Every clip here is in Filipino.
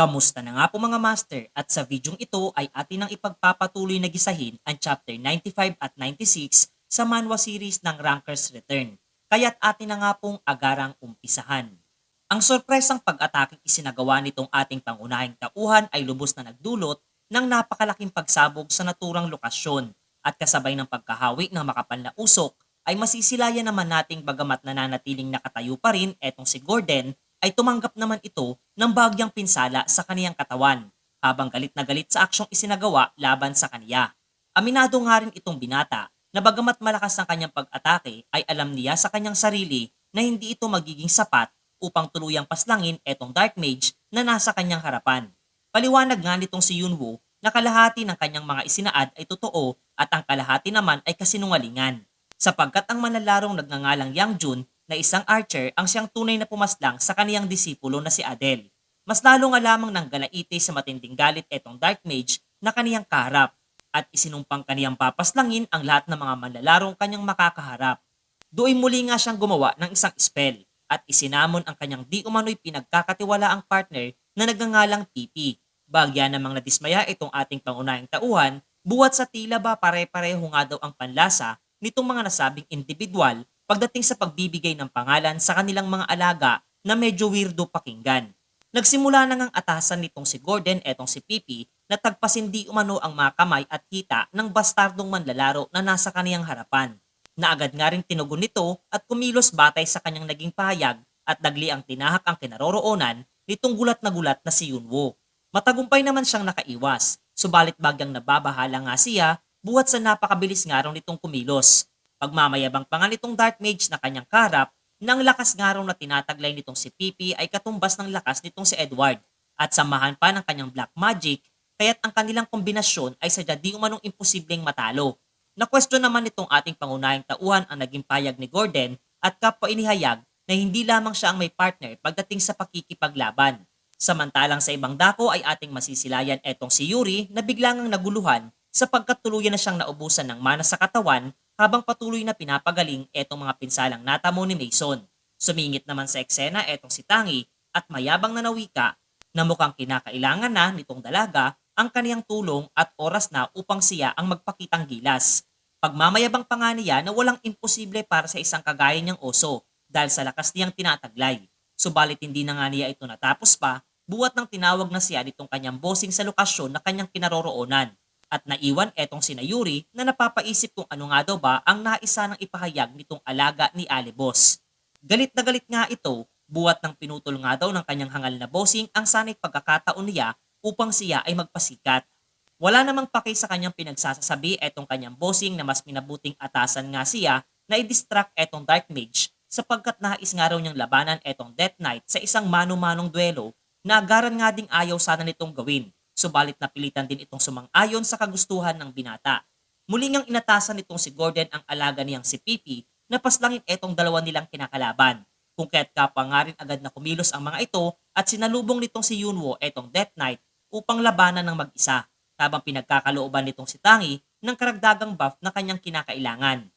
Kamusta na nga po mga master at sa videong ito ay atin nang ipagpapatuloy na gisahin ang chapter 95 at 96 sa manhwa series ng Ranker's Return. Kaya't atin na nga pong agarang umpisahan. Ang sorpresang pag-atake isinagawa nitong ating pangunahing tauhan ay lubos na nagdulot ng napakalaking pagsabog sa naturang lokasyon at kasabay ng pagkahawi ng makapal na usok ay masisilayan naman nating bagamat nananatiling nakatayo pa rin etong si Gordon ay tumanggap naman ito ng bagyang pinsala sa kaniyang katawan habang galit na galit sa aksyong isinagawa laban sa kaniya. Aminado nga rin itong binata na bagamat malakas ang kanyang pag-atake ay alam niya sa kanyang sarili na hindi ito magiging sapat upang tuluyang paslangin etong Dark Mage na nasa kanyang harapan. Paliwanag nga nitong si Yunwoo na kalahati ng kanyang mga isinaad ay totoo at ang kalahati naman ay kasinungalingan. Sapagkat ang manlalarong nagngangalang Yang Jun na isang archer ang siyang tunay na pumaslang sa kaniyang disipulo na si Adele. Mas lalo nga lamang ng galaite sa matinding galit etong Dark Mage na kaniyang kaharap at isinumpang kaniyang papaslangin ang lahat ng mga manlalarong kanyang makakaharap. Doon muli nga siyang gumawa ng isang spell at isinamon ang kanyang di umano'y pinagkakatiwalaang partner na nagngangalang PP. Bagya namang nadismaya itong ating pangunahing tauhan buwat sa tila ba pare-pareho nga daw ang panlasa nitong mga nasabing individual pagdating sa pagbibigay ng pangalan sa kanilang mga alaga na medyo weirdo pakinggan. Nagsimula na ngang atasan nitong si Gordon etong si Pipi na tagpasin di umano ang mga kamay at hita ng bastardong manlalaro na nasa kaniyang harapan. Na agad nga rin tinugon nito at kumilos batay sa kanyang naging pahayag at dagli ang tinahak ang kinaroroonan nitong gulat na si Yunwoo. Matagumpay naman siyang nakaiwas, subalit bagyang nababahala nga siya buhat sa napakabilis nga raw nitong kumilos. Pagmamayabang pa nga nitong Dark Mage na kanyang karap, nang lakas nga raw na tinataglay nitong si Pipi ay katumbas ng lakas nitong si Edward at samahan pa ng kanyang Black Magic kaya't ang kanilang kombinasyon ay sadya di umanong imposibleng matalo. Na-question naman nitong ating pangunahing tauhan ang naging payag ni Gordon at kapwa inihayag na hindi lamang siya ang may partner pagdating sa pakikipaglaban. Samantalang sa ibang dako ay ating masisilayan etong si Yuri na biglangang naguluhan sapagkat tuluyan na siyang naubusan ng mana sa katawan habang patuloy na pinapagaling etong mga pinsalang natamo ni Mason. Sumingit naman sa eksena etong si Tangi at mayabang na nawika na mukhang kinakailangan na nitong dalaga ang kaniyang tulong at oras na upang siya ang magpakitang gilas. Pagmamayabang pa nga niya na walang imposible para sa isang kagaya niyang oso dahil sa lakas niyang tinataglay. Subalit hindi na nga niya ito natapos pa buwat ng tinawag na siya nitong kanyang bossing sa lokasyon na kanyang kinaroroonan. At naiwan etong sina Yuri na napapaisip kung ano nga daw ba ang naisa ng ipahayag nitong alaga ni Alibos. Galit na galit nga ito buwat ng pinutol nga daw ng kanyang hangal na bossing ang sanay pagkakataon niya upang siya ay magpasikat. Wala namang pake sa kanyang pinagsasasabi etong kanyang bossing na mas minabuting atasan nga siya na i-distract etong Dark Mage sapagkat nais nga raw niyang labanan etong Death Knight sa isang mano-manong duelo na agaran nga ding ayaw sana nitong gawin. Subalit napilitan din itong sumang-ayon sa kagustuhan ng binata. Muli ngang inatasan nitong si Gordon ang alaga niyang si Pipi na paslangin etong dalawa nilang kinakalaban. Kung kaya't kapwa nga rin agad na kumilos ang mga ito at sinalubong nitong si Yunwoo etong Death Knight upang labanan ng mag-isa habang pinagkakalooban nitong si Tangi ng karagdagang buff na kanyang kinakailangan.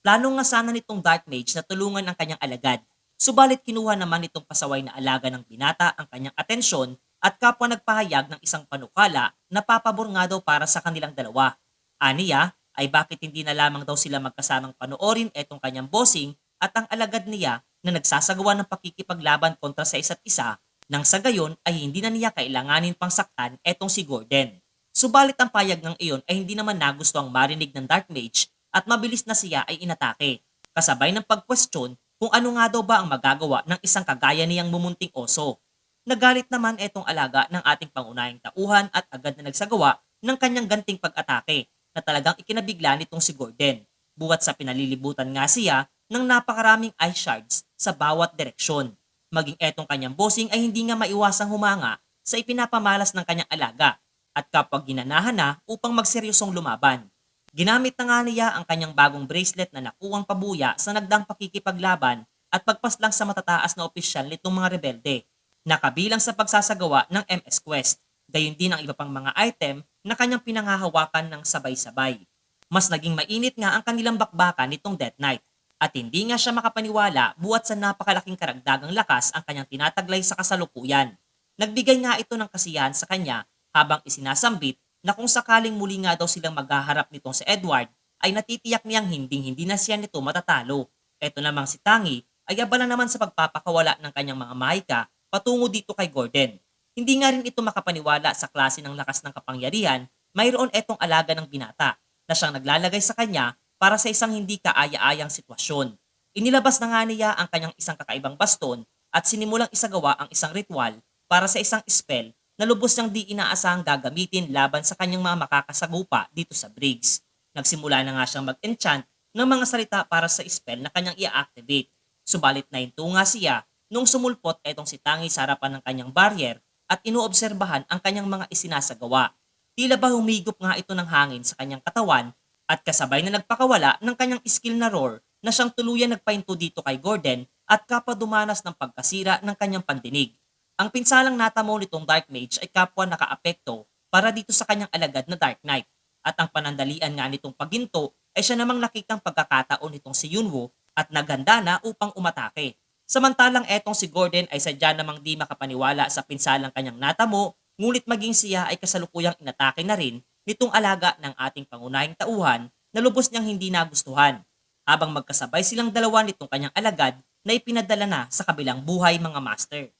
Plano nga sana nitong Dark Mage na tulungan ang kanyang alagad. Subalit kinuha naman nitong pasaway na alaga ng binata ang kanyang atensyon at kapwa nagpahayag ng isang panukala na papabor nga daw para sa kanilang dalawa. Aniya ay bakit hindi na lamang daw sila magkasamang panoorin etong kanyang bossing at ang alagad niya na nagsasagawa ng pakikipaglaban kontra sa isa't isa nang sa gayon ay hindi na niya kailanganin pang saktan etong si Gordon. Subalit ang payag ng iyon ay hindi naman nagustuhang marinig ng Dark Mage at mabilis na siya ay inatake. Kasabay ng pag-question kung ano nga daw ba ang magagawa ng isang kagaya niyang mumunting oso. Nagalit naman etong alaga ng ating pangunahing tauhan at agad na nagsagawa ng kanyang ganting pag-atake na talagang ikinabigla nitong si Gordon. Buwat sa pinalilibutan nga siya ng napakaraming ice shards sa bawat direksyon. Maging etong kanyang bossing ay hindi nga maiwasang humanga sa ipinapamalas ng kanyang alaga at kapag ginanahan na upang magseryosong lumaban. Ginamit na nga niya ang kanyang bagong bracelet na nakuwang pabuya sa nagdang pakikipaglaban at pagpaslang sa matataas na opisyal nitong mga rebelde. Nakabilang sa pagsasagawa ng MS Quest, gayon din ang iba pang mga item na kanyang pinangahawakan ng sabay-sabay. Mas naging mainit nga ang kanilang bakbakan nitong Death Knight at hindi nga siya makapaniwala buwat sa napakalaking karagdagang lakas ang kanyang tinataglay sa kasalukuyan. Nagbigay nga ito ng kasiyahan sa kanya habang isinasambit na kung sakaling muli nga daw silang maghaharap nitong si Edward ay natitiyak niyang hinding-hindi na siya nito matatalo. Eto namang si Tangi ay abala naman sa pagpapakawala ng kanyang mga mahika patungo dito kay Gordon. Hindi nga rin ito makapaniwala sa klase ng lakas ng kapangyarihan, mayroon etong alaga ng binata na siyang naglalagay sa kanya para sa isang hindi kaaya-ayang sitwasyon. Inilabas na nga niya ang kanyang isang kakaibang baston at sinimulang isagawa ang isang ritual para sa isang spell na lubos niyang di inaasahang gagamitin laban sa kanyang mga makakasagupa dito sa Briggs. Nagsimula na nga siyang mag-enchant ng mga salita para sa spell na kanyang i-activate. Subalit na hinto nga siya nung sumulpot etong si Tangi sa harapan ng kanyang barrier at inoobserbahan ang kanyang mga isinasagawa. Tila ba humigop nga ito ng hangin sa kanyang katawan at kasabay na nagpakawala ng kanyang skill na roar na siyang tuluyan nagpahinto dito kay Gordon at kapadumanas ng pagkasira ng kanyang pandinig. Ang pinsalang natamo nitong Dark Mage ay kapwa nakaapekto para dito sa kanyang alagad na Dark Knight at ang panandalian nga nitong pagginto ay siya namang nakitang pagkakataon nitong si Yunwoo at naganda na upang umatake. Samantalang etong si Gordon ay sadya namang di makapaniwala sa pinsalang kanyang natamo, ngunit maging siya ay kasalukuyang inatake na rin nitong alaga ng ating pangunahing tauhan na lubos niyang hindi nagustuhan. Habang magkasabay silang dalawa nitong kanyang alagad na ipinadala na sa kabilang buhay mga master.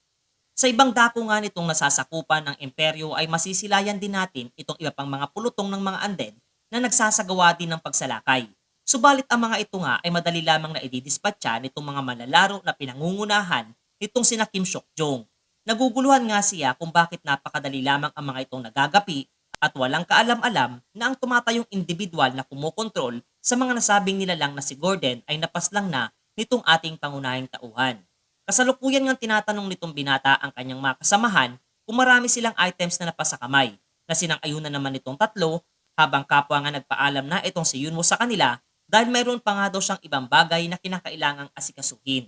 Sa ibang dako nga nitong nasasakupan ng imperyo ay masisilayan din natin itong iba pang mga pulutong ng mga undead na nagsasagawa din ng pagsalakay. Subalit ang mga ito nga ay madali lamang na ididispatcha nitong mga manlalaro na pinangungunahan nitong sina Kim Seok Jong. Naguguluhan nga siya kung bakit napakadali lamang ang mga itong nagagapi at walang kaalam-alam na ang tumatayong individual na kumokontrol sa mga nasabing nilalang na si Gordon ay napaslang na nitong ating pangunahing tauhan. Kasalukuyan ngang tinatanong nitong binata ang kanyang mga kasamahan kung marami silang items na napasakamay na sinang-ayunan naman nitong tatlo habang kapwa nga nagpaalam na itong si Yunwoo sa kanila dahil mayroon pa nga daw siyang ibang bagay na kinakailangang asikasuhin.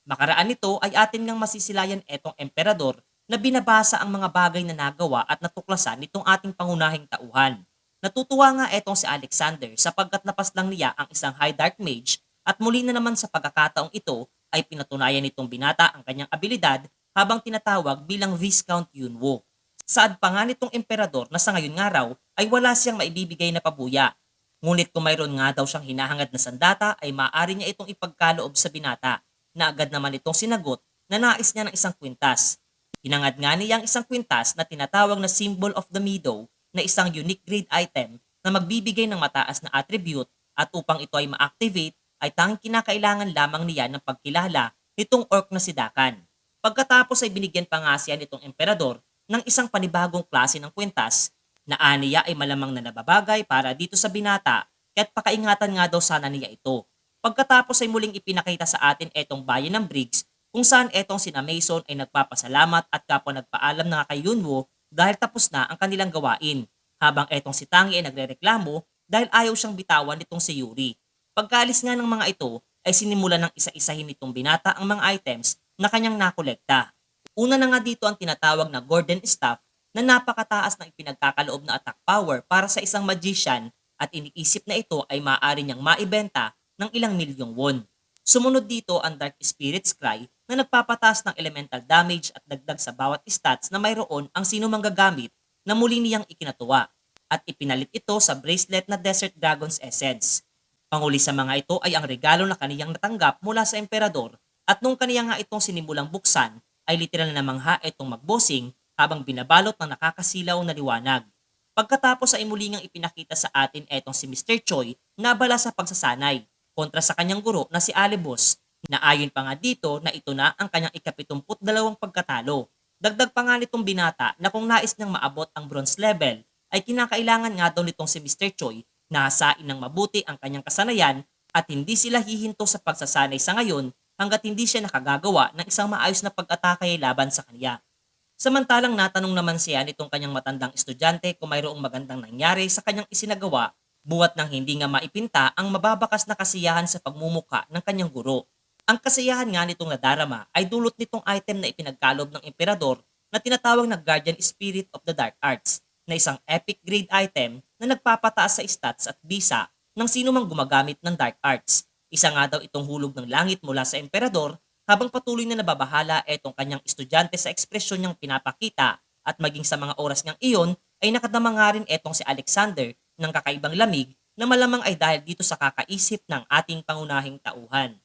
Makaraan nito ay atin ngang masisilayan etong emperador na binabasa ang mga bagay na nagawa at natuklasan nitong ating pangunahing tauhan. Natutuwa nga etong si Alexander sapagkat napaslang niya ang isang High Dark Mage at muli na naman sa pagkakataong ito ay pinatunayan nitong binata ang kanyang abilidad habang tinatawag bilang Viscount Yunwoo. Saad pa nga nitong emperador na sa ngayon nga raw ay wala siyang maibibigay na pabuya. Ngunit kung mayroon nga daw siyang hinahangad na sandata ay maaari niya itong ipagkaloob sa binata na agad naman itong sinagot na nais niya ng isang kwintas. Hinangad nga niya ang isang kwintas na tinatawag na Symbol of the Meadow na isang unique grade item na magbibigay ng mataas na attribute at upang ito ay ma-activate ay tanging kinakailangan lamang niya ng pagkilala nitong orc na si Dakan. Pagkatapos ay binigyan pa nga siya nitong emperador ng isang panibagong klase ng kwintas na aniya ay malamang na nababagay para dito sa binata kaya't pakaingatan nga daw sana niya ito. Pagkatapos ay muling ipinakita sa atin etong bayan ng Briggs kung saan etong sina Mason ay nagpapasalamat at kapwa nagpaalam na kay Yunwoo dahil tapos na ang kanilang gawain habang etong si Tangi ay nagrereklamo dahil ayaw siyang bitawan nitong si Yuri. Pagkaalis nga ng mga ito ay sinimulan ng isa-isahin nitong binata ang mga items na kanyang nakolekta. Una na nga dito ang tinatawag na Gordon Staff na napakataas ng ipinagkakaloob na attack power para sa isang magician at iniisip na ito ay maaari niyang maibenta ng ilang milyong won. Sumunod dito ang Dark Spirit's Cry na nagpapataas ng elemental damage at dagdag sa bawat stats na mayroon ang sino mang gagamit na muli niyang ikinatuwa at ipinalit ito sa bracelet na Desert Dragon's Essence. Panguli sa mga ito ay ang regalo na kaniyang natanggap mula sa emperador at nung kaniya nga itong sinimulang buksan ay literal na namangha itong magbosing habang binabalot ng nakakasilaw na liwanag. Pagkatapos ay muli ngang ipinakita sa atin etong si Mr. Choi na abala sa pagsasanay kontra sa kanyang guro na si Alibos na ayon pa nga dito na ito na ang kanyang ika-72 pagkatalo. Dagdag pa nga nitong binata na kung nais niyang maabot ang bronze level ay kinakailangan nga daw nitong si Mr. Choi na hasain ng mabuti ang kanyang kasanayan at hindi sila hihinto sa pagsasanay sa ngayon hanggat hindi siya nakagagawa ng isang maayos na pag-atake laban sa kanya. Samantalang natanong naman siya nitong kanyang matandang estudyante kung mayroong magandang nangyari sa kanyang isinagawa buwat nang hindi nga maipinta ang mababakas na kasiyahan sa pagmumuka ng kanyang guro. Ang kasiyahan nga nitong nadarama ay dulot nitong item na ipinagkalob ng emperador na tinatawag na Guardian Spirit of the Dark Arts na isang epic grade item na nagpapataas sa stats at bisa ng sino mang gumagamit ng Dark Arts. Isa nga daw itong hulog ng langit mula sa emperador Habang patuloy na nababahala etong kanyang estudyante sa ekspresyon niyang pinapakita at maging sa mga oras niyang iyon ay nakadama nga rin etong si Alexander ng kakaibang lamig na malamang ay dahil dito sa kakaisip ng ating pangunahing tauhan.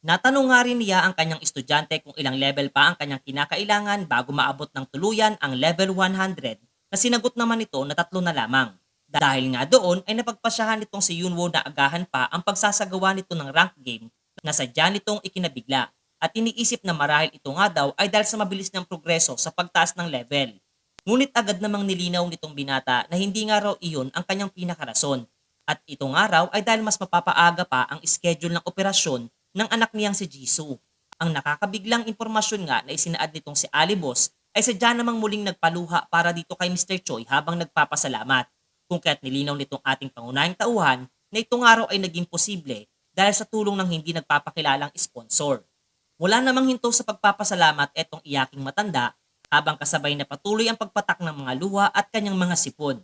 Natanong nga rin niya ang kanyang estudyante kung ilang level pa ang kanyang kinakailangan bago maabot ng tuluyan ang level 100 na sinagot naman nito na 3 na lamang. Dahil nga doon ay napagpasyahan nitong si Yunwo na agahan pa ang pagsasagawa nito ng rank game na sadya nitong ikinabigla at iniisip na marahil ito nga daw ay dahil sa mabilis niyang progreso sa pagtaas ng level. Ngunit agad namang nilinaw nitong binata na hindi nga raw iyon ang kanyang pinakarason at ito nga raw ay dahil mas mapapaaga pa ang schedule ng operasyon ng anak niyang si Jisoo. Ang nakakabiglang impormasyon nga na isinaad nitong si Alibos ay sadya namang muling nagpaluha para dito kay Mr. Choi habang nagpapasalamat. Kung kaya't nilinaw nitong ating pangunahing tauhan na ito nga raw ay naging posible dahil sa tulong ng hindi nagpapakilalang sponsor. Wala namang hinto sa pagpapasalamat etong iyaking matanda habang kasabay na patuloy ang pagpatak ng mga luha at kanyang mga sipon.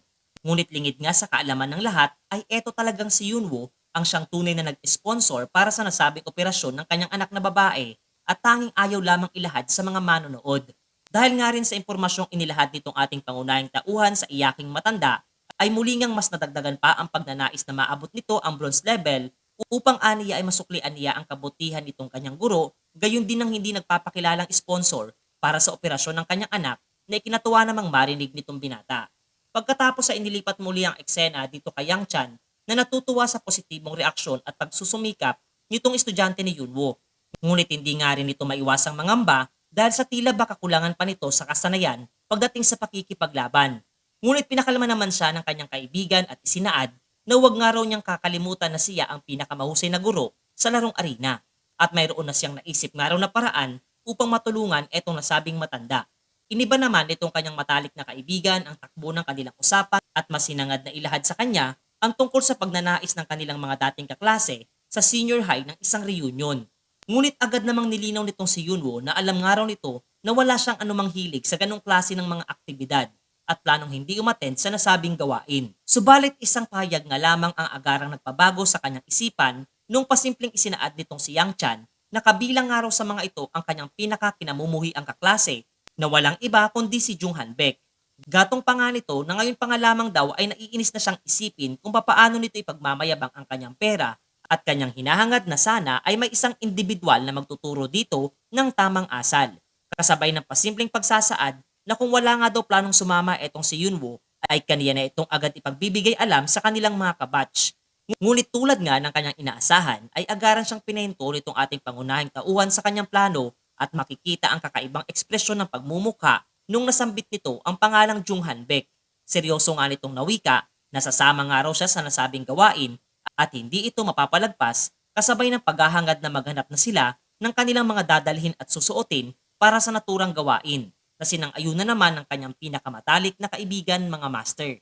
Ngunit lingid nga sa kaalaman ng lahat ay eto talagang si Yunwo ang siyang tunay na nag-sponsor para sa nasabing operasyon ng kanyang anak na babae at tanging ayaw lamang ilahad sa mga manonood. Dahil nga rin sa impormasyong inilahad nitong ating pangunahing tauhan sa iyaking matanda, ay muli ngang mas nadagdagan pa ang pagnanais na maabot nito ang bronze level upang aniya ay masuklian niya ang kabutihan nitong kanyang guro, gayon din ng hindi nagpapakilalang sponsor para sa operasyon ng kanyang anak na ikinatuwa namang marinig nitong binata. Pagkatapos ay inilipat muli ang eksena dito kay Yang Chan na natutuwa sa positibong reaksyon at pagsusumikap nitong estudyante ni Yunwo. Ngunit hindi nga rin ito maiwasang mangamba dahil sa tila ba kakulangan pa nito sa kasanayan pagdating sa pakikipaglaban. Ngunit pinakalma naman siya ng kanyang kaibigan at isinaad na huwag nga raw niyang kakalimutan na siya ang pinakamahusay na guro sa larong arena at mayroon na siyang naisip nga raw na paraan upang matulungan etong nasabing matanda. Iniba naman itong kanyang matalik na kaibigan ang takbo ng kanilang usapan at mas sinangad na ilahad sa kanya ang tungkol sa pagnanais ng kanilang mga dating kaklase sa senior high ng isang reunion. Ngunit agad namang nilinaw nitong si Yunwo na alam nga raw nito na wala siyang anumang hilig sa ganong klase ng mga aktibidad at planong hindi umattend sa nasabing gawain. Subalit isang pahayag nga lamang ang agarang nagpabago sa kanyang isipan nung pasimpleng isinaad nitong si Yang Chan na kabilang nga raw sa mga ito ang kanyang pinakakinamumuhi ang kaklase na walang iba kundi si Jung Hanbek. Gatong pa nga nito na ngayon pa nga lamang daw ay naiinis na siyang isipin kung papaano nito ipagmamayabang ang kanyang pera at kanyang hinahangad na sana ay may isang individual na magtuturo dito ng tamang asal. Kasabay ng pasimpleng pagsasaad na kung wala nga daw planong sumama etong si Yunwo ay kaniya na itong agad ipagbibigay alam sa kanilang mga kabatch. Ngunit tulad nga ng kanyang inaasahan ay agaran siyang pinahinto nitong ating pangunahing tauhan sa kanyang plano at makikita ang kakaibang ekspresyon ng pagmumukha nung nasambit nito ang pangalang Jung Hanbek. Seryoso nga nitong nawika, nasasama nga raw siya sa nasabing gawain at hindi ito mapapalagpas kasabay ng paghahangad na maghanap na sila ng kanilang mga dadalhin at susuotin para sa naturang gawain na sinang-ayunan naman ng kanyang pinakamatalik na kaibigan mga master.